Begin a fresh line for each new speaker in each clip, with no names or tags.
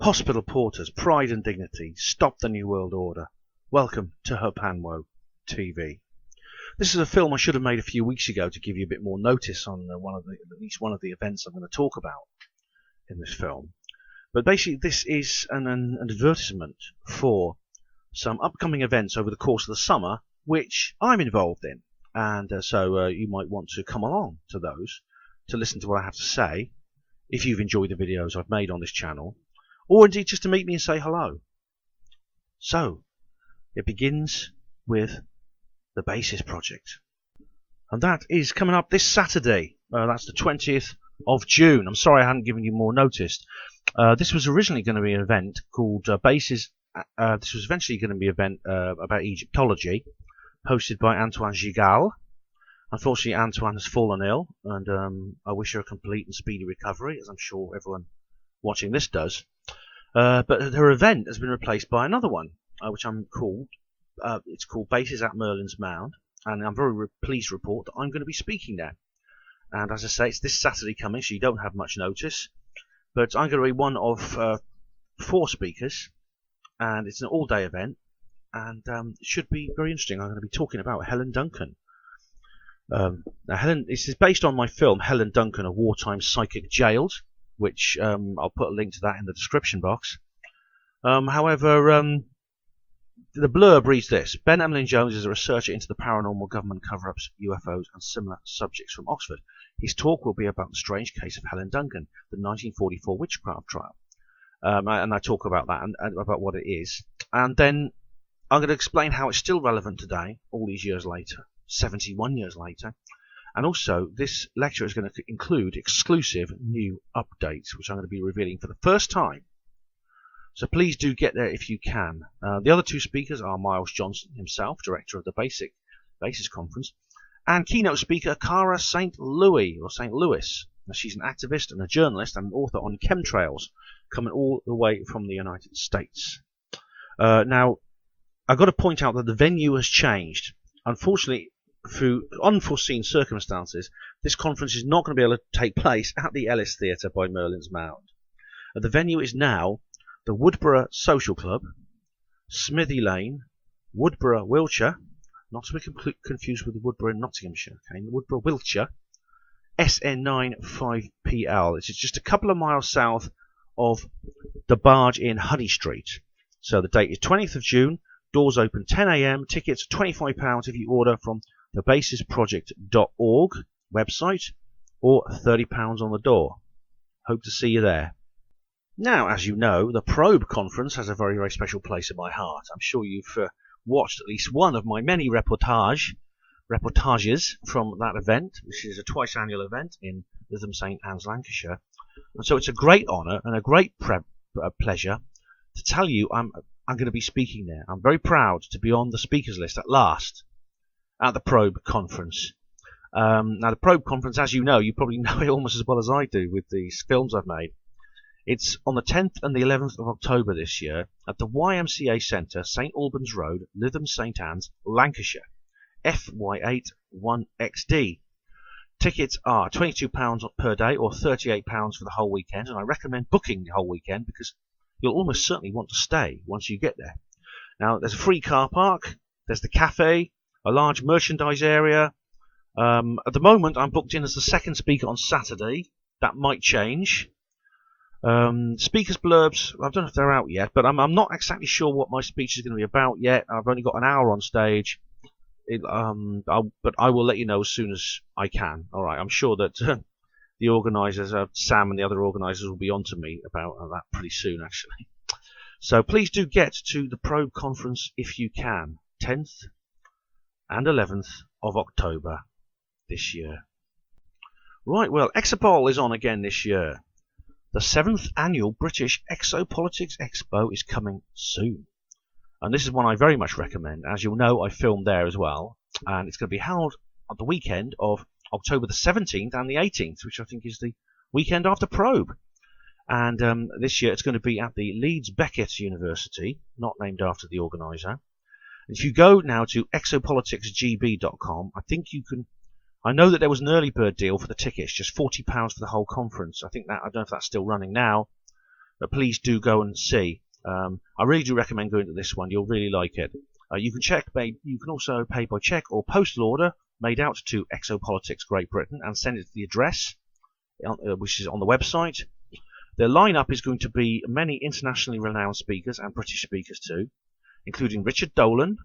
Hospital porters, pride and dignity, stop the New World Order. Welcome to Herpanwo TV. This is a film I should have made a few weeks ago to give you a bit more notice on at least one of the events I'm going to talk about in this film. But basically this is an advertisement for some upcoming events over the course of the summer which I'm involved in. And so you might want to come along to those to listen to what I have to say, if you've enjoyed the videos I've made on this channel, or indeed just to meet me and say hello. So, it begins with the Basis Project. And that is coming up this Saturday. That's the 20th of June. I'm sorry I hadn't given you more notice. This was originally going to be an event called Basis. This was eventually going to be an event about Egyptology, hosted by Antoine Gigal. Unfortunately, Antoine has fallen ill, and I wish her a complete and speedy recovery, as I'm sure everyone watching this does. But her event has been replaced by another one, which it's called Bases at Merlin's Mound, and I'm very pleased to report that I'm going to be speaking there. And as I say, it's this Saturday coming, so you don't have much notice. But I'm going to be one of 4 speakers, and it's an all-day event, and it should be very interesting. I'm going to be talking about Helen Duncan. Now, this is based on my film Helen Duncan, A Wartime Psychic Jailed, which I'll put a link to that in the description box. However, the blurb reads this: Ben Emlyn-Jones is a researcher into the paranormal, government cover-ups, UFOs and similar subjects from Oxford. His talk will be about the strange case of Helen Duncan, the 1944 witchcraft trial. And I talk about that and about what it is. And then I'm going to explain how it's still relevant today, all these years later, 71 years later. And also, this lecture is going to include exclusive new updates, which I'm going to be revealing for the first time. So please do get there if you can. The other 2 speakers are Miles Johnson himself, director of the Basis Conference, and keynote speaker Cara St. Louis. Now, she's an activist and a journalist and an author on chemtrails, coming all the way from the United States. Now, I've got to point out that the venue has changed. Unfortunately, through unforeseen circumstances, this conference is not going to be able to take place at the Ellis Theatre by Merlin's Mound. The venue is now the Woodborough Social Club, Smithy Lane, Woodborough, Wiltshire, not to be confused with the Woodborough in Nottinghamshire, okay, Woodborough, Wiltshire, SN9 5PL. It's just a couple of miles south of the Barge in Honey Street. So the date is 20th of June, doors open 10 AM, tickets £25 if you order from the basisproject.org website, or £30 on the door. Hope to see you there. Now, as you know, the Probe Conference has a very, very special place in my heart. I'm sure you've watched at least one of my many reportages from that event, which is a twice-annual event in Lytham St Anne's, Lancashire. And so it's a great honour and a great pleasure to tell you I'm going to be speaking there. I'm very proud to be on the speakers list at last at the Probe Conference. Now, the Probe Conference, as you know, you probably know it almost as well as I do with these films I've made. It's on the 10th and the 11th of October this year at the YMCA Centre, St Albans Road, Lytham St Anne's, Lancashire, FY8 1XD. Tickets are £22 per day or £38 for the whole weekend, and I recommend booking the whole weekend because you'll almost certainly want to stay once you get there. Now, there's a free car park, there's the cafe, a large merchandise area. At the moment, I'm booked in as the second speaker on Saturday. That might change. Speakers blurbs, I don't know if they're out yet, but I'm not exactly sure what my speech is going to be about yet. I've only got an hour on stage. But I will let you know as soon as I can. All right, I'm sure that the organisers, Sam and the other organisers, will be on to me about that pretty soon, actually. So please do get to the Probe Conference if you can, 10th and 11th of October this year. Right, well, Exopol is on again this year. The 7th annual British Exopolitics Expo is coming soon. And this is one I very much recommend. As you'll know, I filmed there as well. And it's going to be held on the weekend of October the 17th and the 18th, which I think is the weekend after Probe. And this year it's going to be at the Leeds Beckett University, not named after the organiser. And if you go now to exopoliticsgb.com, I think you can... I know that there was an early bird deal for the tickets, just £40 for the whole conference. I don't know if that's still running now. But please do go and see. I really do recommend going to this one. You'll really like it. You can also pay by cheque or postal order made out to Exopolitics Great Britain and send it to the address, which is on the website. The lineup is going to be many internationally renowned speakers and British speakers too, including Richard Dolan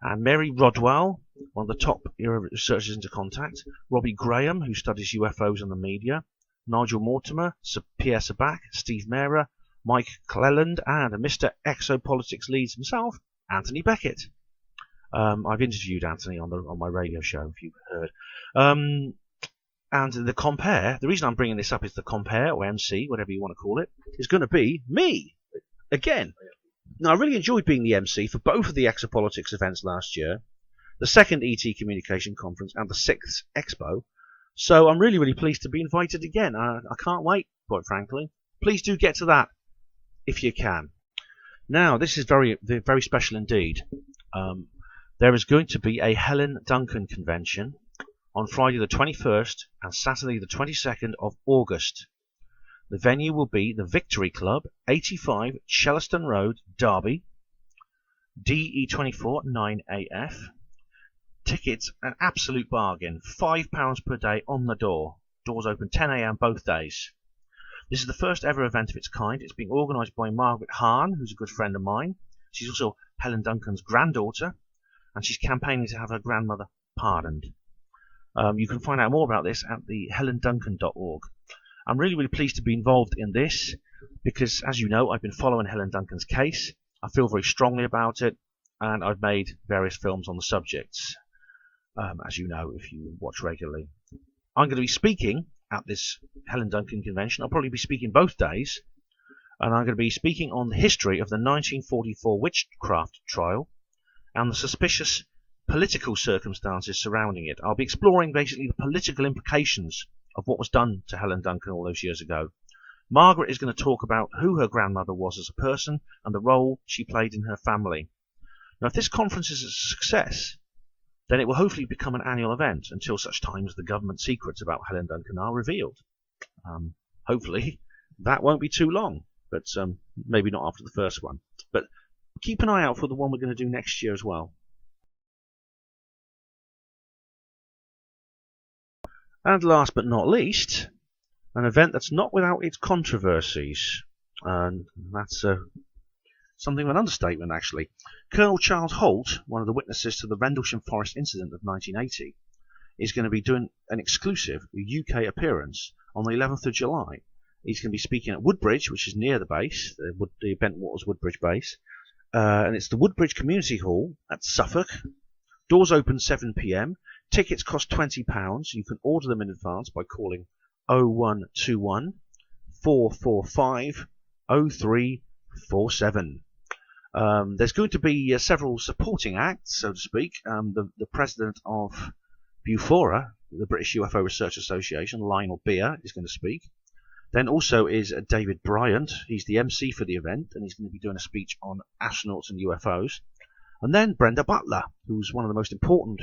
and Mary Rodwell, one of the top researchers into contact, Robbie Graham, who studies UFOs and the media, Nigel Mortimer, Pierre Sabac, Steve Mera, Mike Cleland, and Mr. Exopolitics leads himself, Anthony Beckett. I've interviewed Anthony on my radio show, if you've heard. And the compare, the reason I'm bringing this up is the compare, or MC, whatever you want to call it, is going to be me, again. Now, I really enjoyed being the MC for both of the Exopolitics events last year, the second ET Communication Conference and the 6th Expo, so I'm really, really pleased to be invited again. I can't wait, quite frankly. Please do get to that, if you can. Now, this is very, very special indeed. There is going to be a Helen Duncan convention on Friday the 21st and Saturday the 22nd of August. The venue will be the Victory Club, 85 Shelliston Road, Derby, DE24 9AF. Tickets, an absolute bargain, £5 per day on the door. Doors open 10 AM both days. This is the first ever event of its kind. It's being organised by Margaret Hahn, who's a good friend of mine. She's also Helen Duncan's granddaughter, and she's campaigning to have her grandmother pardoned. You can find out more about this at the helenduncan.org. I'm really, really pleased to be involved in this because, as you know, I've been following Helen Duncan's case. I feel very strongly about it, and I've made various films on the subjects, as you know, if you watch regularly. I'm going to be speaking at this Helen Duncan convention. I'll probably be speaking both days, and I'm going to be speaking on the history of the 1944 witchcraft trial and the suspicious political circumstances surrounding it. I'll be exploring basically the political implications of what was done to Helen Duncan all those years ago. Margaret is going to talk about who her grandmother was as a person and the role she played in her family. Now, if this conference is a success, then it will hopefully become an annual event until such time as the government secrets about Helen Duncan are revealed. Hopefully, that won't be too long, but maybe not after the first one. But keep an eye out for the one we're going to do next year as well. And last but not least, an event that's not without its controversies. And that's something of an understatement, actually. Colonel Charles Halt, one of the witnesses to the Rendlesham Forest incident of 1980, is going to be doing an exclusive UK appearance on the 11th of July. He's going to be speaking at Woodbridge, which is near the base, the Bentwaters Woodbridge base. And it's the Woodbridge Community Hall at Suffolk. Doors open 7 PM. Tickets cost £20. You can order them in advance by calling 0121 445 0347. There's going to be several supporting acts, so to speak. The president of BUFORA, the British UFO Research Association, Lionel Beer, is going to speak. Then also is David Bryant. He's the MC for the event, and he's going to be doing a speech on astronauts and UFOs. And then Brenda Butler, who's one of the most important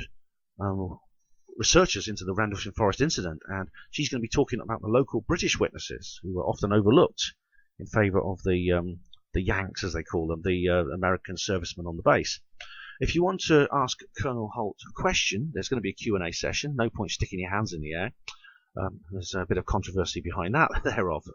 researchers into the Rendlesham Forest incident, and she's going to be talking about the local British witnesses who were often overlooked in favour of the Yanks, as they call them, the American servicemen on the base. If you want to ask Colonel Halt a question, there's going to be a Q&A session. No point sticking your hands in the air. There's a bit of controversy behind that thereof.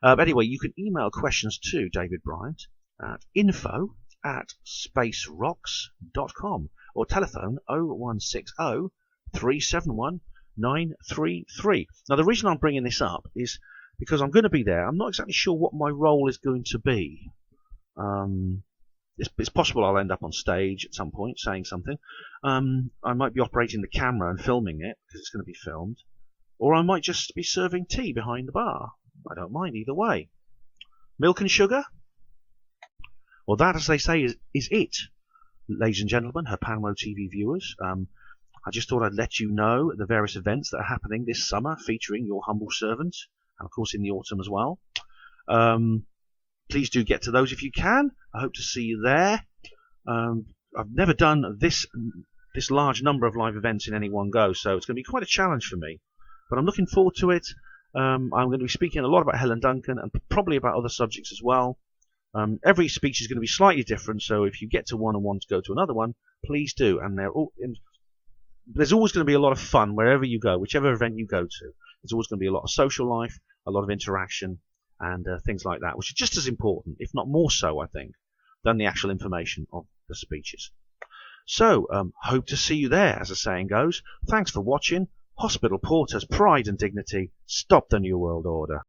But anyway, you can email questions to David Bryant at info@spacerocks.com or telephone 0160 371 933. Now, the reason I'm bringing this up is because I'm going to be there. I'm not exactly sure what my role is going to be. It's possible I'll end up on stage at some point saying something. I might be operating the camera and filming it because it's going to be filmed. Or I might just be serving tea behind the bar. I don't mind either way. Milk and sugar? Well, that, as they say, is it, ladies and gentlemen, her Panwo TV viewers. I just thought I'd let you know the various events that are happening this summer featuring your humble servant, and of course in the autumn as well. Please do get to those if you can. I hope to see you there. I've never done this large number of live events in any one go, so it's going to be quite a challenge for me. But I'm looking forward to it. I'm going to be speaking a lot about Helen Duncan and probably about other subjects as well. Every speech is going to be slightly different, so if you get to one and want to go to another one, please do. And there's always going to be a lot of fun wherever you go, whichever event you go to. There's always going to be a lot of social life, a lot of interaction, and things like that, which are just as important, if not more so, I think, than the actual information of the speeches. So, hope to see you there, as the saying goes. Thanks for watching. Hospital Porters, pride and dignity. Stop the New World Order.